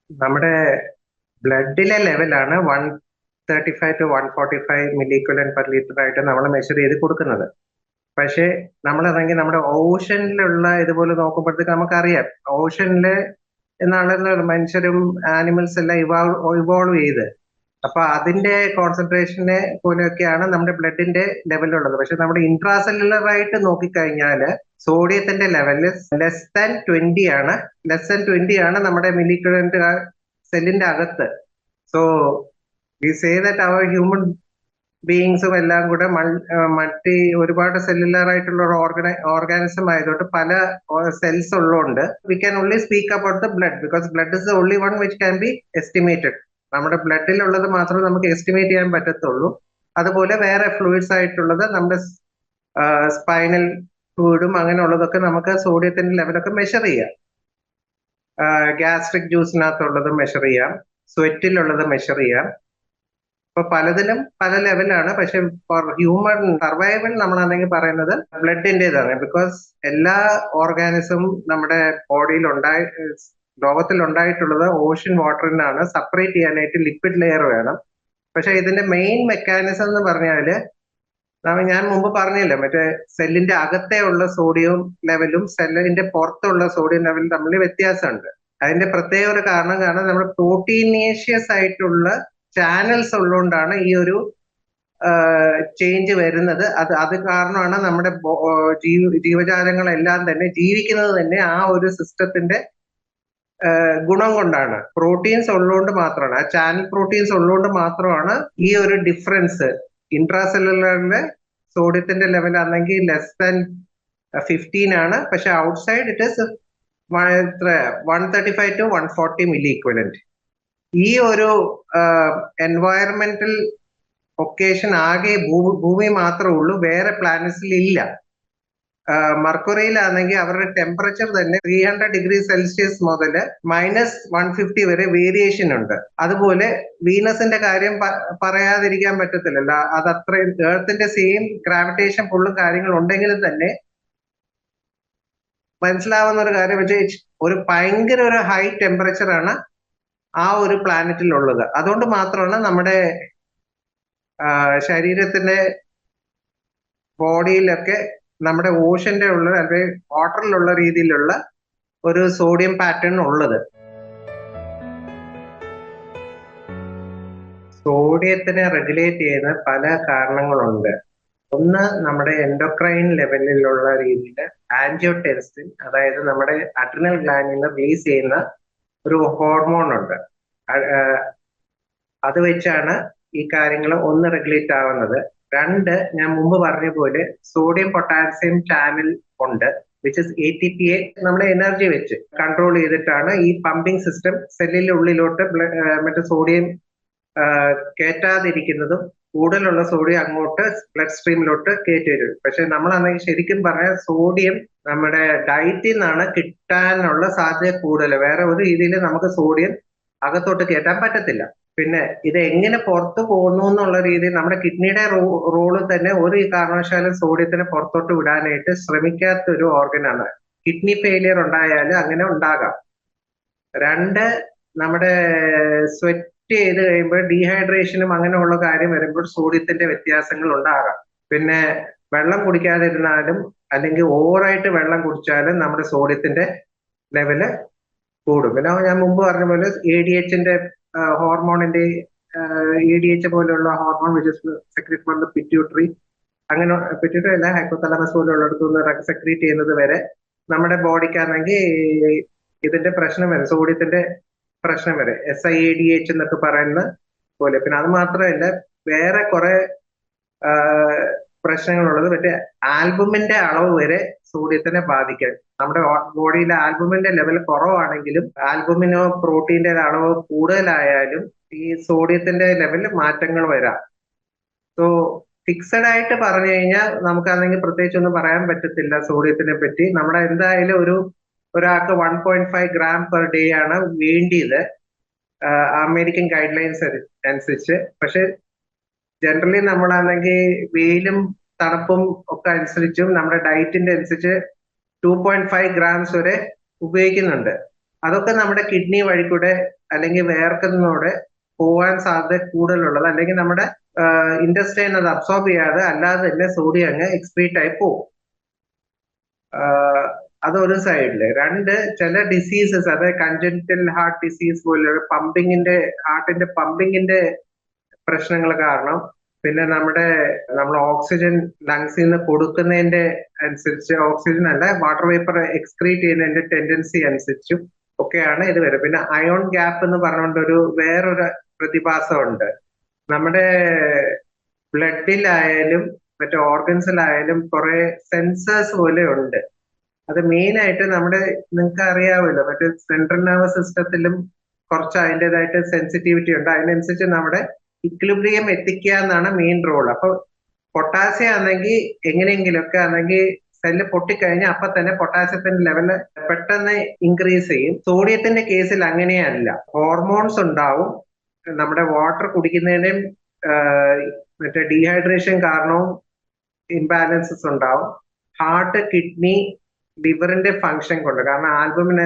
നമ്മുടെ ബ്ലഡിലെ ലെവലാണ് 135 to 145 milli equivalent per litre ആയിട്ട് നമ്മൾ മെഷർ ചെയ്ത് കൊടുക്കുന്നത്. പക്ഷേ നമ്മളാണെങ്കിൽ നമ്മുടെ ഓഷനിലുള്ള ഇതുപോലെ നോക്കുമ്പോഴത്തേക്ക് നമുക്കറിയാം ഓഷനിലെ എന്നാണല്ലോ മനുഷ്യരും ആനിമൽസ് എല്ലാം ഇവോൾവ് ചെയ്ത്. അപ്പൊ അതിന്റെ കോൺസെൻട്രേഷനെ പോലെയൊക്കെയാണ് നമ്മുടെ ബ്ലഡിന്റെ ലെവലുള്ളത്. പക്ഷെ നമ്മുടെ ഇൻട്രാസെല്ലുലർ ആയിട്ട് നോക്കിക്കഴിഞ്ഞാല് സോഡിയത്തിന്റെ ലെവല് ലെസ് ദാൻ 20 ആണ് നമ്മുടെ മില്ലിക്വലന്റ് സെല്ലിന്റെ അകത്ത്. So we say that our human ബീയിങ്സും എല്ലാം കൂടെ ഒരുപാട് സെല്ലുലാർ ആയിട്ടുള്ള ഓർഗാനിസം ആയതുകൊണ്ട് പല സെൽസ് ഉള്ളതുകൊണ്ട് we can only speak about the blood because blood is the only one which can be estimated. നമ്മുടെ ബ്ലഡിലുള്ളത് മാത്രമേ നമുക്ക് എസ്റ്റിമേറ്റ് ചെയ്യാൻ പറ്റത്തുള്ളൂ. അതുപോലെ വേറെ ഫ്ലൂയിഡ്സ് ആയിട്ടുള്ളത് നമ്മുടെ സ്പൈനൽ ഫ്ലൂയിഡും അങ്ങനെയുള്ളതൊക്കെ നമുക്ക് സോഡിയത്തിന്റെ ലെവലൊക്കെ മെഷർ ചെയ്യാം. ഗ്യാസ്ട്രിക് ജ്യൂസിനകത്തുള്ളത് മെഷർ ചെയ്യാം, സ്വെറ്റിലുള്ളത് മെഷർ ചെയ്യാം. ഇപ്പൊ പലതിലും പല ലെവലാണ്. പക്ഷെ ഫോർ ഹ്യൂമൻ സർവൈവൽ നമ്മളാണെങ്കിൽ പറയുന്നത് ബ്ലഡിൻ്റെതാണ്. ബിക്കോസ് എല്ലാ ഓർഗാനിസം നമ്മുടെ ബോഡിയിൽ ലോകത്തിൽ ഉണ്ടായിട്ടുള്ളത് ഓഷ്യൻ വാട്ടറിനാണ്. സെപ്പറേറ്റ് ചെയ്യാനായിട്ട് ലിക്വിഡ് ലെയർ വേണം. പക്ഷെ ഇതിന്റെ മെയിൻ മെക്കാനിസം എന്ന് പറഞ്ഞാല് ഞാൻ മുമ്പ് പറഞ്ഞില്ല, മറ്റേ സെല്ലിന്റെ അകത്തെ ഉള്ള സോഡിയം ലെവലും സെല്ലിന്റെ പുറത്തുള്ള സോഡിയം ലെവലും തമ്മിൽ വ്യത്യാസമുണ്ട്. അതിന്റെ പ്രത്യേക ഒരു കാരണം നമ്മൾ പ്രോട്ടീനേഷ്യസ് ആയിട്ടുള്ള ചാനൽസ് ഉള്ളതുകൊണ്ടാണ് ഈ ഒരു ചേഞ്ച് വരുന്നത്. അത് കാരണമാണ് നമ്മുടെ ജീവജാലങ്ങളെല്ലാം തന്നെ ജീവിക്കുന്നത് തന്നെ ആ ഒരു സിസ്റ്റത്തിന്റെ ഗുണം കൊണ്ടാണ്. പ്രോട്ടീൻസ് ഉള്ളതുകൊണ്ട് മാത്രമാണ്, ആ ചാനൽ പ്രോട്ടീൻസ് ഉള്ളതുകൊണ്ട് മാത്രമാണ് ഈ ഒരു ഡിഫറൻസ്. ഇൻട്രാസെല്ലുലറിലെ സോഡിയത്തിന്റെ ലെവൽ ആണെങ്കിൽ ലെസ് ദാൻ 15 ആണ്. പക്ഷെ outside it is 135 to 140 milli equivalent. ഈ ഒരു എൻവയറമെന്റൽ ഒക്കേഷൻ ആകെ ഭൂമി മാത്രമേ ഉള്ളൂ, വേറെ പ്ലാനറ്റ്സിൽ ഇല്ല. മർക്കുറിയിലാണെങ്കിൽ അവരുടെ ടെമ്പറേച്ചർ തന്നെ 300 ഡിഗ്രി സെൽഷ്യസ് മുതൽ -150 വരെ വേരിയേഷൻ ഉണ്ട്. അതുപോലെ വീനസിന്റെ കാര്യം പറയാതിരിക്കാൻ പറ്റത്തില്ലല്ലോ. അത് അത്രയും എർത്തിന്റെ സെയിം ഗ്രാവിറ്റേഷൻ പുള്ളും കാര്യങ്ങൾ ഉണ്ടെങ്കിലും തന്നെ മനസ്സിലാവുന്ന ഒരു കാര്യം വെച്ചാൽ ഒരു ഭയങ്കര ഒരു ഹൈ ടെമ്പറേച്ചർ ആണ് ആ ഒരു പ്ലാനറ്റിലുള്ളത്. അതുകൊണ്ട് മാത്രമാണ് നമ്മുടെ ശരീരത്തിന്റെ ബോഡിയിലൊക്കെ നമ്മുടെ ഓഷന്റെ ഉള്ള അല്ലെങ്കിൽ വാട്ടറിലുള്ള രീതിയിലുള്ള ഒരു സോഡിയം പാറ്റേൺ ഉള്ളത്. സോഡിയത്തിനെ റെഗുലേറ്റ് ചെയ്യുന്ന പല കാരണങ്ങളുണ്ട്. ഒന്ന്, നമ്മുടെ എൻഡോക്രൈൻ ലെവലിലുള്ള രീതിയിൽ ആൻജിയോടെൻസിൻ, അതായത് നമ്മുടെ അഡ്രിനൽ ഗ്ലാൻഡിൽ നിന്ന് റിലീസ് ചെയ്യുന്ന ഒരു ഹോർമോൺ ഉണ്ട്. അത് വെച്ചാണ് ഈ കാര്യങ്ങൾ ഒന്ന് റെഗുലേറ്റ് ആവുന്നത്. രണ്ട്, ഞാൻ മുമ്പ് പറഞ്ഞ പോലെ സോഡിയം പൊട്ടാസ്യം ചാനൽ ഉണ്ട്, വിച്ച് ഇസ് ATPA. നമ്മുടെ എനർജി വെച്ച് കൺട്രോൾ ചെയ്തിട്ടാണ് ഈ പമ്പിങ് സിസ്റ്റം സെല്ലിന്റെ ഉള്ളിലോട്ട് മറ്റേ സോഡിയം കയറ്റാതിരിക്കുന്നതും കൂടുതലുള്ള സോഡിയം അങ്ങോട്ട് ബ്ലഡ് സ്ട്രീമിലോട്ട് കയറ്റി വരും. പക്ഷെ നമ്മളാണെങ്കിൽ ശരിക്കും പറഞ്ഞാൽ സോഡിയം നമ്മുടെ ഡയറ്റിൽ നിന്നാണ് കിട്ടാനുള്ള സാധ്യത കൂടുതൽ. വേറെ ഒരു രീതിയിൽ നമുക്ക് സോഡിയം അകത്തോട്ട് കയറ്റാൻ പറ്റത്തില്ല. പിന്നെ ഇത് എങ്ങനെ പുറത്തു പോകുന്നു എന്നുള്ള രീതിയിൽ നമ്മുടെ കിഡ്നിയുടെ റോള് തന്നെ ഒരു കാരണവശാലും സോഡിയത്തിനെ പുറത്തോട്ട് വിടാനായിട്ട് ശ്രമിക്കാത്ത ഒരു ഓർഗനാണ്. കിഡ്നി ഫെയിലിയർ ഉണ്ടായാൽ അങ്ങനെ ഉണ്ടാകാം. രണ്ട്, നമ്മുടെ സ്വെറ്റ് ചെയ്ത് കഴിയുമ്പോൾ ഡീഹൈഡ്രേഷനും അങ്ങനെയുള്ള കാര്യം വരുമ്പോൾ സോഡിയത്തിന്റെ വ്യത്യാസങ്ങൾ ഉണ്ടാകാം. പിന്നെ വെള്ളം കുടിക്കാതിരുന്നാലും അല്ലെങ്കിൽ ഓവറായിട്ട് വെള്ളം കുടിച്ചാലും നമ്മുടെ സോഡിയത്തിന്റെ ലെവല് കൂടും. പിന്നെ ഞാൻ മുമ്പ് പറഞ്ഞ പോലെ ADHന്റെ ഹോർമോണിന്റെ ADH പോലെയുള്ള hormone which secrete from the pituitary, അങ്ങനെ പിറ്റ്യൂട്ടറി അല്ല, ഹൈപ്പോതലാമസ് പോലെയുള്ളിടത്തുനിന്ന് സെക്രീറ്റ് ചെയ്യുന്നത് വരെ നമ്മുടെ ബോഡിക്കാണെങ്കിൽ ഇതിന്റെ പ്രശ്നം വരെ, സോഡിയത്തിന്റെ പ്രശ്നം വരെ, SIADH എന്നൊക്കെ പറയുന്ന പോലെ. പിന്നെ അത് മാത്രമല്ല, വേറെ കുറെ പ്രശ്നങ്ങളുള്ളത് മറ്റേ ആൽബുമിന്റെ അളവ് വരെ സോഡിയത്തിനെ ബാധിക്കാൻ. നമ്മുടെ ബോഡിയിലെ ആൽബുമിന്റെ ലെവൽ കുറവാണെങ്കിലും ആൽബുമിനോ പ്രോട്ടീന്റെ അളവ് കൂടുതലായാലും ഈ സോഡിയത്തിന്റെ ലെവലിൽ മാറ്റങ്ങൾ വരാം. സോ ഫിക്സഡ് ആയിട്ട് പറഞ്ഞു കഴിഞ്ഞാൽ നമുക്കാണെങ്കിൽ പ്രത്യേകിച്ച് ഒന്നും പറയാൻ പറ്റത്തില്ല സോഡിയത്തിനെ പറ്റി. നമ്മുടെ എന്തായാലും ഒരാൾക്ക് 1.5 gram പെർ ഡേ ആണ് വേണ്ടിയത് അമേരിക്കൻ ഗൈഡ് ലൈൻസ് അനുസരിച്ച്. പക്ഷെ ജനറലി നമ്മളാണെങ്കിൽ വെയിലും തണുപ്പും ഒക്കെ അനുസരിച്ചും നമ്മുടെ ഡയറ്റിന്റെ അനുസരിച്ച് 2.5 grams വരെ ഉപയോഗിക്കുന്നുണ്ട്. അതൊക്കെ നമ്മുടെ കിഡ്നി വഴി കൂടെ അല്ലെങ്കിൽ വേർക്കുന്നതോടെ പോവാൻ സാധ്യത കൂടുതലുള്ളത്, അല്ലെങ്കിൽ നമ്മുടെ ഇൻഡസ്ട്രൈൻ അത് അബ്സോർബ് ചെയ്യാതെ അല്ലാതെ തന്നെ സോഡിയം അങ്ങ് എക്സ്ക്രീറ്റ് ആയി പോകും. അതൊരു സൈഡില്. രണ്ട്, ചില ഡിസീസസ്, അതായത് കൺജന്റൽ ഹാർട്ട് ഡിസീസ് പോലുള്ള ഹാർട്ടിന്റെ പമ്പിങ്ങിന്റെ പ്രശ്നങ്ങൾ കാരണം, പിന്നെ നമ്മൾ ഓക്സിജൻ ലങ്സിൽ നിന്ന് കൊടുക്കുന്നതിന്റെ അനുസരിച്ച്, ഓക്സിജൻ അല്ല വാട്ടർ വേപ്പർ എക്സ്ക്രീറ്റ് ചെയ്യുന്നതിന്റെ ടെൻഡൻസി അനുസരിച്ചും ഒക്കെയാണ് ഇത് വരുന്നത്. പിന്നെ അയോൺ ഗ്യാപ്പ് എന്ന് പറഞ്ഞുകൊണ്ട് വേറൊരു പ്രതിഭാസമുണ്ട്. നമ്മുടെ ബ്ലഡിലായാലും മറ്റു ഓർഗൻസിലായാലും കുറെ സെൻസേഴ്സ് പോലെ ഉണ്ട്. അത് മെയിൻ ആയിട്ട് നിങ്ങൾക്ക് അറിയാമല്ലോ, മറ്റേ സെൻട്രൽ നെർവസ് സിസ്റ്റത്തിലും കുറച്ച് അതിൻ്റെതായിട്ട് സെൻസിറ്റിവിറ്റി ഉണ്ട്. അതിനനുസരിച്ച് നമ്മുടെ ഇക്വിലിബ്രിയം എത്തിക്കുക എന്നാണ് മെയിൻ റോൾ. അപ്പൊ പൊട്ടാസ്യം ആണെങ്കിൽ എങ്ങനെയെങ്കിലുമൊക്കെ ആണെങ്കിൽ സെല്ല് പൊട്ടിക്കഴിഞ്ഞാൽ അപ്പൊ തന്നെ പൊട്ടാസ്യത്തിന്റെ ലെവല് പെട്ടെന്ന് ഇൻക്രീസ് ചെയ്യും. സോഡിയത്തിന്റെ കേസിൽ അങ്ങനെയല്ല. ഹോർമോൺസ് ഉണ്ടാവും, നമ്മുടെ വാട്ടർ കുടിക്കുന്നതിനും മറ്റേ ഡീഹൈഡ്രേഷൻ കാരണവും ഇംബാലൻസസ് ഉണ്ടാവും. ഹാർട്ട്, കിഡ്നി, ലിവറിന്റെ ഫങ്ഷൻ കൊണ്ട്, കാരണം ആൽബുമിൻ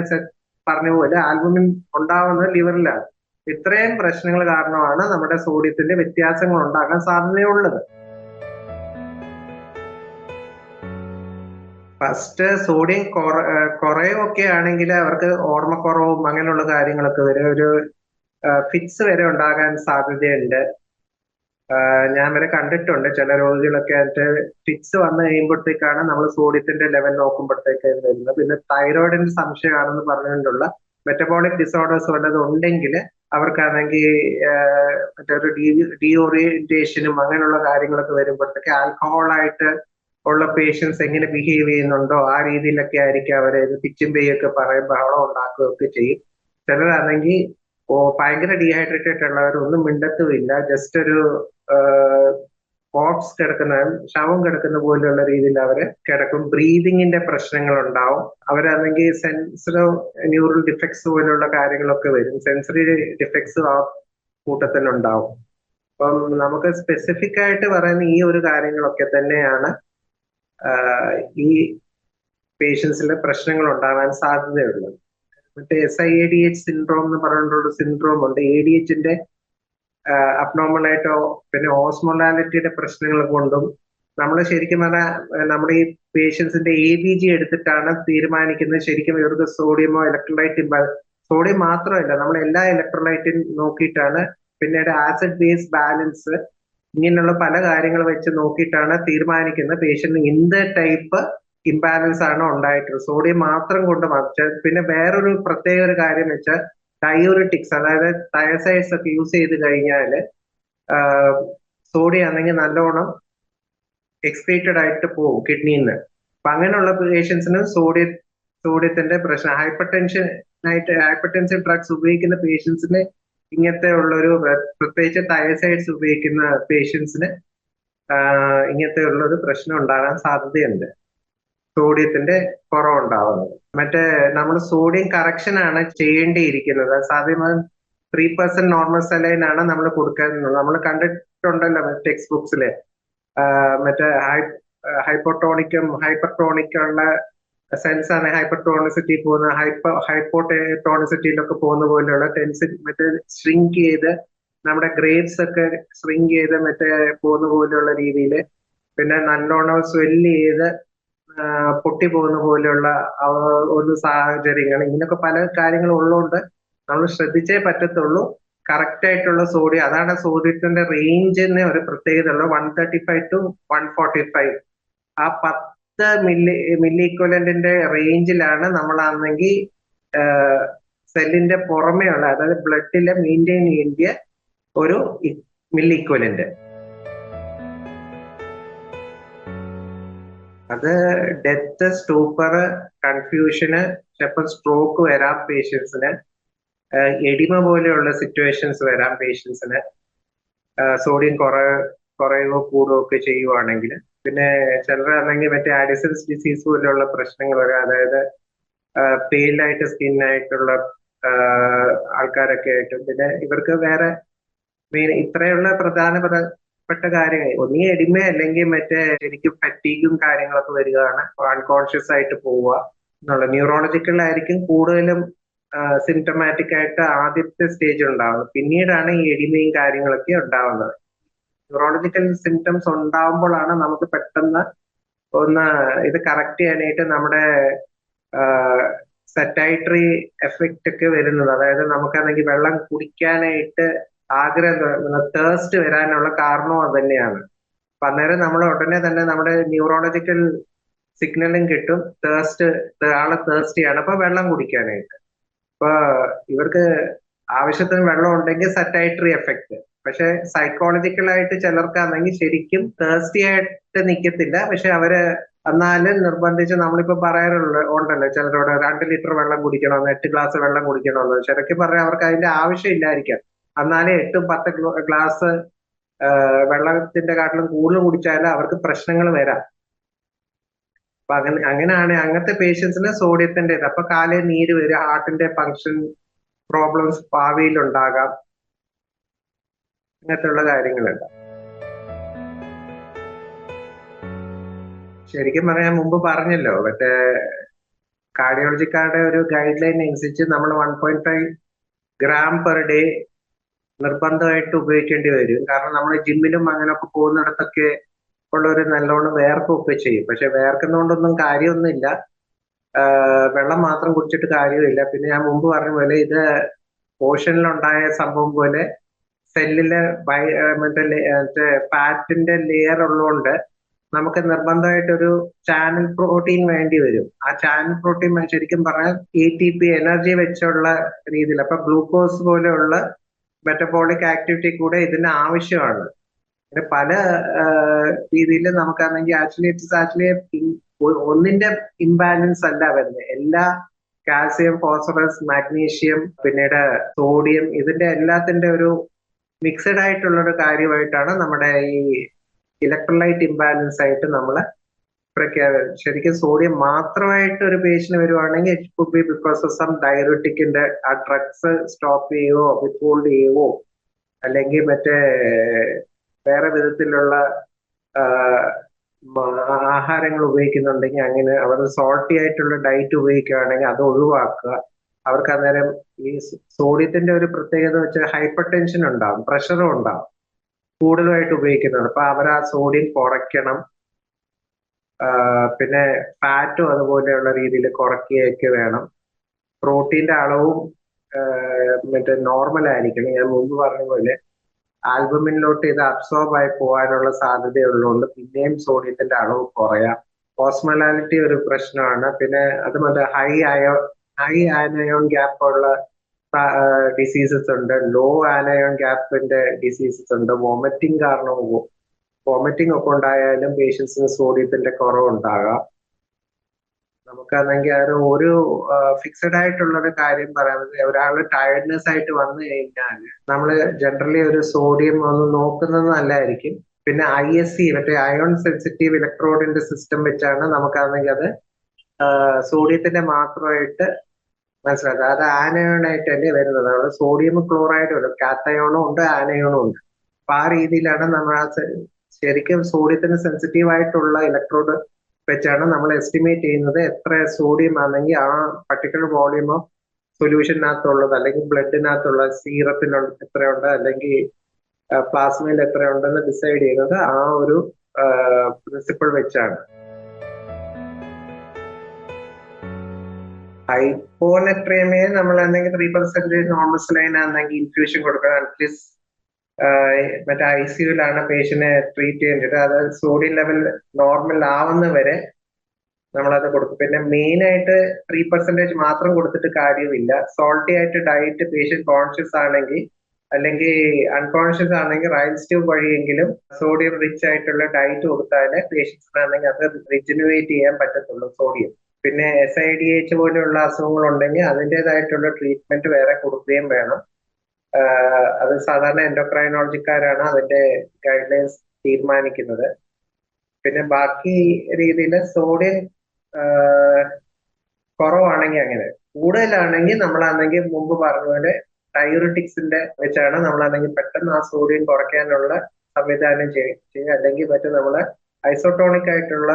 പറഞ്ഞ പോലെ ആൽബുമിൻ ഉണ്ടാവുന്നത് ലിവറിലാണ്. ഇത്രയും പ്രശ്നങ്ങൾ കാരണമാണ് നമ്മുടെ സോഡിയത്തിന്റെ വ്യത്യാസങ്ങൾ ഉണ്ടാകാൻ സാധ്യതയുള്ളത്. ഫസ്റ്റ് സോഡിയം കുറയൊക്കെ ആണെങ്കിൽ അവർക്ക് ഓർമ്മക്കുറവും അങ്ങനെയുള്ള കാര്യങ്ങളൊക്കെ വരെ ഫിറ്റ്സ് വരെ ഉണ്ടാകാൻ സാധ്യതയുണ്ട്. ഞാൻ വരെ കണ്ടിട്ടുണ്ട് ചില രോഗികളൊക്കെ ആയിട്ട് ഫിറ്റ്സ് വന്നു കഴിയുമ്പോഴത്തേക്കാണ് നമ്മൾ സോഡിയത്തിന്റെ ലെവൽ നോക്കുമ്പോഴത്തേക്ക് വരുന്നത്. പിന്നെ തൈറോയിഡിന്റെ സംശയമാണെന്ന് പറഞ്ഞുകൊണ്ടുള്ള മെറ്റബോളിക് ഡിസോർഡേഴ്സ് വല്ലതും ഉണ്ടെങ്കിൽ അവർക്കാണെങ്കിൽ മറ്റൊരു ഡീഓറിയന്റേഷനും അങ്ങനെയുള്ള കാര്യങ്ങളൊക്കെ വരുമ്പോഴത്തേക്ക് ആൽക്കഹോളായിട്ട് ഉള്ള പേഷ്യൻസ് എങ്ങനെ ബിഹേവ് ചെയ്യുന്നുണ്ടോ ആ രീതിയിലൊക്കെ ആയിരിക്കും അവരെ പിച്ചും പെയ്യൊക്കെ പറയും, ബഹളം ഉണ്ടാക്കുകയൊക്കെ ചെയ്യും. ചിലരാണെങ്കിൽ ഭയങ്കര ഡീഹൈഡ്രേറ്റഡ് ഉള്ളവരൊന്നും മിണ്ടത്തുമില്ല, ജസ്റ്റ് ഒരു കോപ്സ് കിടക്കുന്ന, ശവം കിടക്കുന്ന പോലെയുള്ള രീതിയിൽ അവര് കിടക്കും. ബ്രീതിങ്ങിന്റെ പ്രശ്നങ്ങൾ ഉണ്ടാവും. അവരാണെങ്കിൽ സെൻസറി ന്യൂറൽ ഡിഫക്ട്സ് പോലെയുള്ള കാര്യങ്ങളൊക്കെ വരും. സെൻസറി ഡിഫക്ട്സ് ആ കൂട്ടത്തിലുണ്ടാവും. അപ്പം നമുക്ക് സ്പെസിഫിക് ആയിട്ട് പറയുന്ന ഈ ഒരു കാര്യങ്ങളൊക്കെ തന്നെയാണ് ഈ പേഷ്യൻസിലെ പ്രശ്നങ്ങൾ ഉണ്ടാകാൻ സാധ്യതയുള്ളത്. മറ്റേ SIADH സിൻഡ്രോം എന്ന് പറഞ്ഞിട്ടുള്ള സിൻഡ്രോം ഉണ്ട്. ADHന്റെ അബ്നോർമലായിട്ടോ പിന്നെ ഓസ്മോളാലിറ്റിയുടെ പ്രശ്നങ്ങൾ കൊണ്ടും നമ്മൾ ശരിക്കും പറഞ്ഞാൽ നമ്മുടെ ഈ പേഷ്യൻസിന്റെ ABG എടുത്തിട്ടാണ് തീരുമാനിക്കുന്നത് ശരിക്കും ഇവർക്ക് സോഡിയമോ ഇലക്ട്രോലൈറ്റ് സോഡിയം മാത്രമല്ല നമ്മൾ എല്ലാ ഇലക്ട്രോലൈറ്റും നോക്കിയിട്ടാണ്, പിന്നീട് ആസിഡ് ബേസ് ബാലൻസ്, ഇങ്ങനെയുള്ള പല കാര്യങ്ങൾ വെച്ച് നോക്കിയിട്ടാണ് തീരുമാനിക്കുന്നത് പേഷ്യന്റ് എന്ത് ടൈപ്പ് ഇംബാലൻസ് ആണ് ഉണ്ടായിട്ടുള്ളത്. സോഡിയം മാത്രം കൊണ്ട് പിന്നെ വേറൊരു പ്രത്യേക ഒരു കാര്യം വെച്ചാൽ ഡയൂറിറ്റിക്സ്, അതായത് തയസൈഡ്സ് ഒക്കെ യൂസ് ചെയ്ത് കഴിഞ്ഞാൽ സോഡിയം ആണെങ്കിൽ നല്ലോണം എക്സ്ക്രീറ്റഡ് ആയിട്ട് പോകും കിഡ്നിയിൽ നിന്ന്. അപ്പൊ അങ്ങനെയുള്ള പേഷ്യൻസിന് സോഡിയത്തിന്റെ പ്രശ്നം, ഹൈപ്പർടെൻസീവ് ഡ്രഗ്സ് ഉപയോഗിക്കുന്ന പേഷ്യൻസിന് ഇങ്ങനത്തെ ഉള്ളൊരു, പ്രത്യേകിച്ച് തയസൈഡ്സ് ഉപയോഗിക്കുന്ന പേഷ്യൻസിന് ഇങ്ങനത്തെ ഉള്ളൊരു പ്രശ്നം ഉണ്ടാകാൻ സാധ്യതയുണ്ട്, സോഡിയത്തിന്റെ കുറവുണ്ടാവുന്നത്. മറ്റേ നമ്മൾ സോഡിയം കറക്ഷൻ ആണ് ചെയ്യേണ്ടിയിരിക്കുന്നത്. സാധ്യമായി 3% നോർമൽ സലൈൻ ആണ് നമ്മൾ കൊടുക്കുന്നത്. നമ്മൾ കണ്ടിട്ടുണ്ടല്ലോ ടെക്സ്റ്റ് ബുക്സിലെ മറ്റേ ഹൈപ്പോട്ടോണിക്കും ഹൈപ്പർടോണിക്കുള്ള സെൽസ് ആണ് ഹൈപ്പർടോണിസിറ്റി പോകുന്ന, ഹൈപ്പോട്ടോണിസിറ്റിയിലൊക്കെ പോകുന്ന പോലെയുള്ള മറ്റേ ഷ്രിങ്ക് ചെയ്ത് നമ്മുടെ ഗ്രേപ്സ് ഒക്കെ ഷ്രിങ്ക് ചെയ്ത് മറ്റേ പോകുന്ന പോലെയുള്ള രീതിയിൽ, പിന്നെ നല്ലോണം സ്വെല്ല് ചെയ്ത് പൊട്ടി പോകുന്ന പോലെയുള്ള ഒരു സാഹചര്യങ്ങൾ, ഇങ്ങനെയൊക്കെ പല കാര്യങ്ങൾ ഉള്ളതുകൊണ്ട് നമ്മൾ ശ്രദ്ധിച്ചേ പറ്റത്തുള്ളൂ. കറക്റ്റ് ആയിട്ടുള്ള സോഡിയം, അതാണ് സോഡിയത്തിന്റെ റേഞ്ചിന് ഒരു പ്രത്യേകത ഉള്ളത്. 135 to 145 ആ 10 മില്ലി ഇക്വലന്റിന്റെ റേഞ്ചിലാണ് നമ്മളാണെങ്കിൽ സെല്ലിന്റെ പുറമേ ഉള്ള, അതായത് ബ്ലഡിലെ മെയിൻറ്റെയിൻ ചെയ്യേണ്ട ഒരു മില്ലി ഇക്വലന്റ്. അത് ഡെത്ത്, സ്റ്റൂപ്പർ, കൺഫ്യൂഷന്, ചിലപ്പോൾ സ്ട്രോക്ക് വരാം പേഷ്യൻസിന്, എഡിമ പോലെയുള്ള സിറ്റുവേഷൻസ് വരാം പേഷ്യൻസിന്, സോഡിയം കുറയുകയോ കൂടുകയോ ഒക്കെ ചെയ്യുവാണെങ്കിൽ. പിന്നെ ചിലരാണെങ്കിൽ മറ്റേ ആഡിസൺസ് ഡിസീസ് പോലെയുള്ള പ്രശ്നങ്ങൾ വരാം, അതായത് പെയിലായിട്ട് സ്കിന്നായിട്ടുള്ള ആൾക്കാരൊക്കെ ആയിട്ടും. പിന്നെ ഇവർക്ക് വേറെ ഇത്രയുള്ള പ്രധാനപ്പെട്ട കാര്യങ്ങൾ, ഒന്നീ എഡിമ അല്ലെങ്കിൽ മറ്റേ എനിക്ക് ഫറ്റീഗും കാര്യങ്ങളൊക്കെ വരികയാണ്, അൺകോൺഷ്യസ് ആയിട്ട് പോവുക എന്നുള്ള. ന്യൂറോളജിക്കൽ ആയിരിക്കും കൂടുതലും സിംറ്റമാറ്റിക് ആയിട്ട് ആദ്യത്തെ സ്റ്റേജ് ഉണ്ടാവുന്നത്. പിന്നീടാണ് ഈ എഡിമയും കാര്യങ്ങളൊക്കെ ഉണ്ടാവുന്നത്. ന്യൂറോളജിക്കൽ സിംറ്റംസ് ഉണ്ടാവുമ്പോഴാണ് നമുക്ക് പെട്ടെന്ന് ഒന്ന് ഇത് കറക്റ്റ് ചെയ്യാനായിട്ട് നമ്മുടെ സെറ്റൈറ്ററി എഫക്റ്റ് ഒക്കെ വരുന്നത്. അതായത് നമുക്കാണെങ്കിൽ വെള്ളം കുടിക്കാനായിട്ട് ആഗ്രഹം, തേഴ്സ്റ്റ് വരാനുള്ള കാരണവും അത് തന്നെയാണ്. അപ്പൊ അന്നേരം നമ്മൾ ഉടനെ തന്നെ നമ്മുടെ ന്യൂറോളജിക്കൽ സിഗ്നലും കിട്ടും, ആള് തേഴ്സ്റ്റിയാണ്, അപ്പൊ വെള്ളം കുടിക്കാനായിട്ട്. അപ്പൊ ഇവർക്ക് ആവശ്യത്തിന് വെള്ളം ഉണ്ടെങ്കിൽ സെറ്റൈറ്ററി എഫക്റ്റ്. പക്ഷെ സൈക്കോളജിക്കലായിട്ട് ചിലർക്കാണെങ്കിൽ ശരിക്കും തേഴ്സ്റ്റി ആയിട്ട് നിൽക്കത്തില്ല. പക്ഷെ അവര് എന്നാലും നിർബന്ധിച്ച് നമ്മളിപ്പോ ഉണ്ടല്ലോ ചിലരോട് 2 ലിറ്റർ വെള്ളം കുടിക്കണമെന്ന്, 8 ഗ്ലാസ് വെള്ളം കുടിക്കണമെന്ന്. ശരിക്കും പറഞ്ഞാൽ അവർക്ക് അതിന്റെ ആവശ്യം ഇല്ലായിരിക്കാം. എന്നാലും 8-10 ഗ്ലാസ് വെള്ളത്തിന്റെ കാട്ടിലും കൂടുതൽ കുടിച്ചാലും അവർക്ക് പ്രശ്നങ്ങൾ വരാം. അപ്പൊ അങ്ങനെയാണ് അങ്ങനത്തെ പേഷ്യൻസിന് സോഡിയത്തിന്റെ ഇത്. അപ്പൊ കാലിൽ നീര് വരിക, ഹാർട്ടിന്റെ ഫങ്ഷൻ പ്രോബ്ലംസ് ഭാവിയിൽ ഉണ്ടാകാം, അങ്ങനത്തെ ഉള്ള കാര്യങ്ങളുണ്ട്. ശരിക്കും പറയാൻ മുമ്പ് പറഞ്ഞല്ലോ, മറ്റേ കാർഡിയോളജിക്കാരുടെ ഒരു ഗൈഡ് ലൈൻ അനുസരിച്ച് നമ്മൾ 1.5 ഗ്രാം പെർ ഡേ നിർബന്ധമായിട്ട് ഉപയോഗിക്കേണ്ടി വരും. കാരണം നമ്മൾ ജിമ്മിലും അങ്ങനെയൊക്കെ പോകുന്നിടത്തൊക്കെ ഉള്ളവര് നല്ലോണം വേർക്കൊക്കെ ചെയ്യും. പക്ഷെ വേർക്കുന്നതുകൊണ്ടൊന്നും കാര്യമൊന്നുമില്ല, വെള്ളം മാത്രം കുടിച്ചിട്ട് കാര്യമില്ല. പിന്നെ ഞാൻ മുമ്പ് പറഞ്ഞ പോലെ ഇത് ഓഷനിലുണ്ടായ സംഭവം പോലെ സെല്ലില് മറ്റേ ഫാറ്റിന്റെ ലെയർ ഉള്ളതുകൊണ്ട് നമുക്ക് നിർബന്ധമായിട്ടൊരു ചാനൽ പ്രോട്ടീൻ വേണ്ടി വരും. ആ ചാനൽ പ്രോട്ടീൻ ശരിക്കും പറഞ്ഞാൽ ATP എനർജി വെച്ചുള്ള രീതിയിൽ, അപ്പൊ ഗ്ലൂക്കോസ് പോലെയുള്ള മെറ്റബോളിക് ആക്ടിവിറ്റി കൂടെ ഇതിന് ആവശ്യമാണ്. പിന്നെ പല രീതിയിൽ നമുക്കാണെങ്കിൽ ആക്ച്വലി ഒന്നിന്റെ ഇംബാലൻസ് അല്ല വരുന്നത്. എല്ലാ കാൽസ്യം, ഫോസ്ഫറസ്, മാഗ്നീഷ്യം, പിന്നീട് സോഡിയം, ഇതിന്റെ എല്ലാത്തിന്റെ ഒരു മിക്സഡ് ആയിട്ടുള്ള ഒരു കാര്യമായിട്ടാണ് നമ്മുടെ ഈ ഇലക്ട്രോലൈറ്റ് ഇംബാലൻസ് ആയിട്ട് നമ്മൾ ശരിക്കും സോഡിയം മാത്രമായിട്ട് ഒരു പേഷ്യന് വരുവാണെങ്കിൽ it could be because of some ഡയറൂട്ടിക്കിന്റെ ആ ഡ്രഗ്സ് സ്റ്റോപ്പ് ചെയ്യുവോ വിത്ത്ഹോൾഡ് ചെയ്യുവോ, അല്ലെങ്കിൽ മറ്റേ വേറെ വിധത്തിലുള്ള ആഹാരങ്ങൾ ഉപയോഗിക്കുന്നുണ്ടെങ്കിൽ അങ്ങനെ അവർ സോൾട്ടി ആയിട്ടുള്ള ഡയറ്റ് ഉപയോഗിക്കുകയാണെങ്കിൽ അത് ഒഴിവാക്കുക. അവർക്ക് അന്നേരം ഈ സോഡിയത്തിന്റെ ഒരു പ്രത്യേകത വെച്ചാൽ ഹൈപ്പർ ടെൻഷൻ ഉണ്ടാവും, പ്രഷറും ഉണ്ടാവും കൂടുതലായിട്ട് ഉപയോഗിക്കുന്നത്. അപ്പൊ അവർ ആ സോഡിയം കുറയ്ക്കണം. പിന്നെ ഫാറ്റും അതുപോലെയുള്ള രീതിയിൽ കുറയ്ക്കുകയൊക്കെ വേണം. പ്രോട്ടീന്റെ അളവും മറ്റേ നോർമൽ ആയിരിക്കണം. ഞാൻ മുമ്പ് പറഞ്ഞ പോലെ ആൽബുമിനിലോട്ട് ഇത് അബ്സോർബ് ആയി പോകാനുള്ള സാധ്യതയുള്ളതുകൊണ്ട് പിന്നെയും സോഡിയത്തിന്റെ അളവ് കുറയാം. ഓസ്മോലാലിറ്റി ഒരു പ്രശ്നമാണ്. പിന്നെ അത് മറ്റേ ഹൈ ആനയോൺ ഗ്യാപ്പ് ഉള്ള ഡിസീസസ് ഉണ്ട്, ലോ ആനയോൺ ഗ്യാപ്പിന്റെ ഡിസീസസ് ഉണ്ട്. വോമിറ്റിംഗ് ഒക്കെ ഉണ്ടായാലും പേഷ്യൻസിന് സോഡിയത്തിന്റെ കുറവുണ്ടാകാം. നമുക്കാണെങ്കിൽ അത് ഒരു ഫിക്സഡ് ആയിട്ടുള്ള ഒരു കാര്യം പറയുന്നത്, ഒരാള് ടയർഡ്നെസ് ആയിട്ട് വന്നു കഴിഞ്ഞാൽ നമ്മൾ ജനറലി ഒരു സോഡിയം ഒന്ന് നോക്കുന്നത് നല്ലതായിരിക്കും. പിന്നെ ISC മറ്റേ അയോൺ സെൻസിറ്റീവ് ഇലക്ട്രോഡിന്റെ സിസ്റ്റം വെച്ചാണ് നമുക്കാണെങ്കിൽ അത് സോഡിയത്തിന്റെ മാത്രമായിട്ട് മനസ്സിലാക്കുക. അത് ആനയോൺ ആയിട്ട് തന്നെ വരുന്നത്. അവിടെ സോഡിയം ക്ലോറൈഡ് വരും, കാത്തയോണും ഉണ്ട് ആനയോണും ഉണ്ട്. അപ്പൊ ആ രീതിയിലാണ് നമ്മൾ ശരിക്കും സോഡിയത്തിന് സെൻസിറ്റീവ് ആയിട്ടുള്ള ഇലക്ട്രോഡ് വെച്ചാണ് നമ്മൾ എസ്റ്റിമേറ്റ് ചെയ്യുന്നത് എത്ര സോഡിയം ആണെങ്കിൽ ആ പർട്ടിക്കുലർ വോളിയം ഓഫ് സൊല്യൂഷനകത്തുള്ളത്, അല്ലെങ്കിൽ ബ്ലഡിനകത്തുള്ള സീറത്തിൽ എത്രയുണ്ട്, അല്ലെങ്കിൽ പ്ലാസ്മയിൽ എത്രയുണ്ടെന്ന് ഡിസൈഡ് ചെയ്യുന്നത് ആ ഒരു പ്രിൻസിപ്പിൾ വെച്ചാണ്. ഹൈപ്പോനെട്രിയമേ നമ്മൾ എന്തെങ്കിലും 3% നോർമൽ ലൈൻ ആണെങ്കിൽ ഇൻഫ്യൂഷൻ കൊടുക്കണം. അറ്റ്ലീസ്റ്റ് മറ്റേ ICUലാണ് പേഷ്യനെ ട്രീറ്റ് ചെയ്യേണ്ടത്. അത് സോഡിയം ലെവൽ നോർമൽ ആവുന്ന വരെ നമ്മളത് കൊടുക്കും. പിന്നെ മെയിൻ ആയിട്ട് 3% മാത്രം കൊടുത്തിട്ട് കാര്യമില്ല. സോൾട്ടി ആയിട്ട് ഡയറ്റ് പേഷ്യന്റ് കോൺഷ്യസ് ആണെങ്കിൽ, അല്ലെങ്കിൽ അൺകോൺഷ്യസ് ആണെങ്കിൽ റൈൽസ് ട്യൂബ് വഴിയെങ്കിലും സോഡിയം റിച്ച് ആയിട്ടുള്ള ഡയറ്റ് കൊടുത്താലേ പേഷ്യൻസിനാണെങ്കിൽ അത് റിജനുവേറ്റ് ചെയ്യാൻ പറ്റത്തുള്ളൂ സോഡിയം. പിന്നെ SIDH പോലെയുള്ള അസുഖങ്ങൾ ഉണ്ടെങ്കിൽ അതിൻ്റെതായിട്ടുള്ള ട്രീറ്റ്മെന്റ് വേറെ കൊടുക്കുകയും വേണം. അത് സാധാരണ എൻഡോക്രൈനോളജിക്കാരാണ് അതിന്റെ ഗൈഡ് ലൈൻസ് തീരുമാനിക്കുന്നത്. പിന്നെ ബാക്കി രീതിയിൽ സോഡിയം കുറവാണെങ്കിൽ അങ്ങനെ, കൂടുതലാണെങ്കിൽ നമ്മളാണെങ്കിൽ മുമ്പ് പറഞ്ഞ പോലെ ഡയൂറിറ്റിക്സിന്റെ വെച്ചാണ് നമ്മളാണെങ്കിൽ പെട്ടെന്ന് ആ സോഡിയം കുറയ്ക്കാനുള്ള സംവിധാനം ചെയ്യുക. അല്ലെങ്കിൽ മറ്റേ നമ്മള് ഐസോട്ടോണിക് ആയിട്ടുള്ള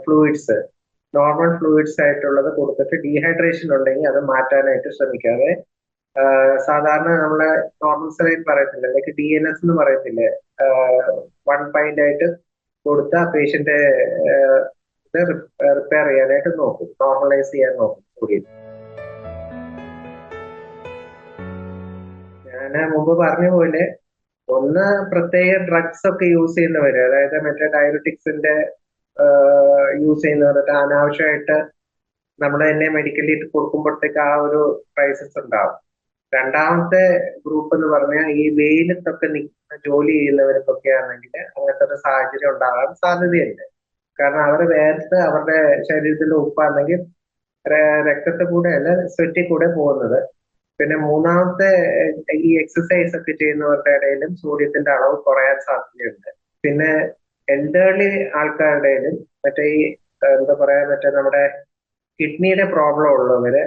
ഫ്ലൂയിഡ്സ്, നോർമൽ ഫ്ലൂയിഡ്സ് ആയിട്ടുള്ളത് കൊടുത്തിട്ട് ഡീഹൈഡ്രേഷൻ ഉണ്ടെങ്കിൽ അത് മാറ്റാനായിട്ട് ശ്രമിക്കാതെ സാധാരണ നമ്മളെ നോർമൽ സെലൈൻ പറയത്തില്ല, അല്ലെങ്കിൽ DNS എന്ന് പറയത്തില്ലേ, 1 പൈന്റ് ആയിട്ട് കൊടുത്ത് ആ പേഷ്യന്റ് റിപ്പയർ ചെയ്യാനായിട്ട് നോക്കും, നോർമലൈസ് ചെയ്യാൻ നോക്കും കൂടി. ഞാൻ മുമ്പ് പറഞ്ഞ പോലെ ഒന്ന് പ്രത്യേക ഡ്രഗ്സ് ഒക്കെ യൂസ് ചെയ്യുന്നവര്, അതായത് മറ്റേ ഡയബറ്റിക്സിന്റെ യൂസ് ചെയ്യുന്നവർക്ക് അനാവശ്യമായിട്ട് നമ്മൾ തന്നെ മെഡിക്കലി കൊടുക്കുമ്പോഴത്തേക്ക് ആ ഒരു ക്രൈസിസ് ഉണ്ടാവും. രണ്ടാമത്തെ ഗ്രൂപ്പ് എന്ന് പറഞ്ഞാൽ ഈ വെയിലത്തൊക്കെ ജോലി ചെയ്യുന്നവർക്കൊക്കെ ആണെങ്കിൽ അങ്ങനത്തെ ഒരു സാഹചര്യം ഉണ്ടാകാൻ സാധ്യതയുണ്ട്. കാരണം അവർ വേർത്ത് അവരുടെ ശരീരത്തിലെ ഉപ്പാണെങ്കിൽ രക്തത്തിൽ കൂടെ അല്ല സ്വെറ്റിൽ കൂടെ പോകുന്നത്. പിന്നെ മൂന്നാമത്തെ ഈ എക്സസൈസ് ഒക്കെ ചെയ്യുന്നവരുടെ ഇടയിലും സോഡിയത്തിന്റെ അളവ് കുറയാൻ സാധ്യതയുണ്ട്. പിന്നെ എൽഡേർലി ആൾക്കാരുടെ ഇടയിലും മറ്റേ ഈ എന്താ പറയാ, മറ്റേ നമ്മുടെ കിഡ്നിയുടെ പ്രോബ്ലം ഉള്ളവര്,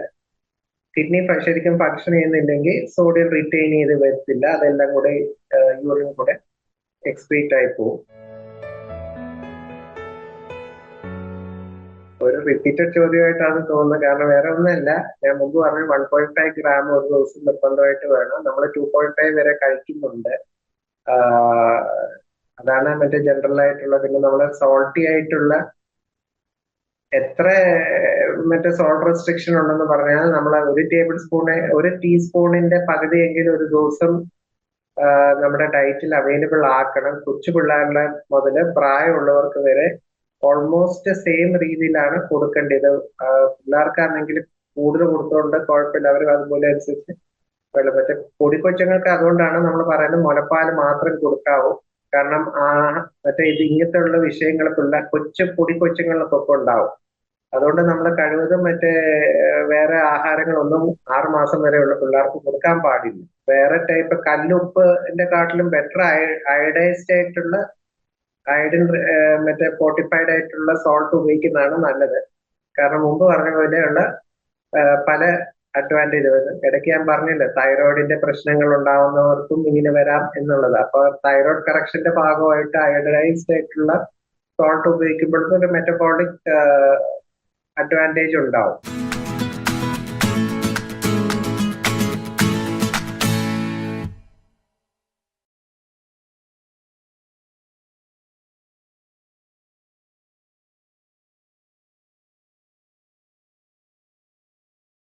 കിഡ്നി ശരിക്കും ഫങ്ഷൻ ചെയ്യുന്നില്ലെങ്കിൽ സോഡിയം റിറ്റെയിൻ ചെയ്ത് വരത്തില്ല, അതെല്ലാം കൂടെ യൂറിൻ കൂടെ എക്സ്ക്രീറ്റ് ആയി പോകും. ഒരു റിപ്പീറ്റഡ് ചോദ്യമായിട്ടാണ് തോന്നുന്നത്, കാരണം വേറെ ഒന്നുമല്ല. ഞാൻ മുമ്പ് പറഞ്ഞു 1.5 ഗ്രാം ഒരു ദിവസം നിർബന്ധമായിട്ട് വേണം. നമ്മൾ 2.5 വരെ കഴിക്കുന്നുണ്ട്. അതാണ് മറ്റേ ജനറൽ ആയിട്ടുള്ള. പിന്നെ നമ്മള് സോൾട്ടി ആയിട്ടുള്ള എത്ര മറ്റേ സോൾട്ട് റെസ്ട്രിക്ഷൻ ഉണ്ടെന്ന് പറഞ്ഞാൽ നമ്മൾ ഒരു ടീസ്പൂണിന്റെ പകുതിയെങ്കിലും ഒരു ദിവസം നമ്മുടെ ഡയറ്റിൽ അവൈലബിൾ ആക്കണം. കൊച്ചു പിള്ളേരുടെ മുതൽ പ്രായമുള്ളവർക്ക് വരെ ഓൾമോസ്റ്റ് സെയിം രീതിയിലാണ് കൊടുക്കേണ്ടത്. പിള്ളേർക്കാണെങ്കിൽ കൂടുതൽ കൊടുത്തോണ്ട് കുഴപ്പമില്ല, അവർ അതുപോലെ അനുസരിച്ച് മറ്റേ പൊടിക്കൊച്ചുങ്ങൾക്ക് അതുകൊണ്ടാണ് നമ്മൾ പറയുന്നത് മുലപ്പാൽ മാത്രം കൊടുക്കാവൂ. കാരണം മറ്റേ ഇത് ഇങ്ങനത്തെ ഉള്ള വിഷയങ്ങൾ പൊടിക്കൊച്ചുങ്ങൾക്കൊക്കെ ഉണ്ടാവും. അതുകൊണ്ട് നമ്മൾ കഴിവതും മറ്റേ വേറെ ആഹാരങ്ങളൊന്നും 6 മാസം വരെയുള്ള പിള്ളേർക്ക് കൊടുക്കാൻ പാടില്ല. വേറെ ടൈപ്പ് കല്ലുപ്പിന്റെ കാട്ടിലും ബെറ്റർ അയഡൈസ്ഡ് ആയിട്ടുള്ള അയഡിൻ മറ്റേ ഫോർട്ടിഫൈഡ് ആയിട്ടുള്ള സോൾട്ട് ഉപയോഗിക്കുന്നതാണ് നല്ലത്. കാരണം മുമ്പ് പറഞ്ഞ പോലെയുള്ള പല അഡ്വാൻറ്റേജ് ഇടയ്ക്ക് ഞാൻ പറഞ്ഞില്ല, തൈറോയിഡിന്റെ പ്രശ്നങ്ങൾ ഉണ്ടാവുന്നവർക്കും ഇങ്ങനെ വരാം എന്നുള്ളത്. അപ്പൊ തൈറോയിഡ് കറക്ഷന്റെ ഭാഗമായിട്ട് അയഡൈസ്ഡ് ആയിട്ടുള്ള സോൾട്ട് ഉപയോഗിക്കുമ്പോഴത്തെ ഒരു മെറ്റബോളിക് അഡ്വാൻറ്റേജ് ഉണ്ടാവും.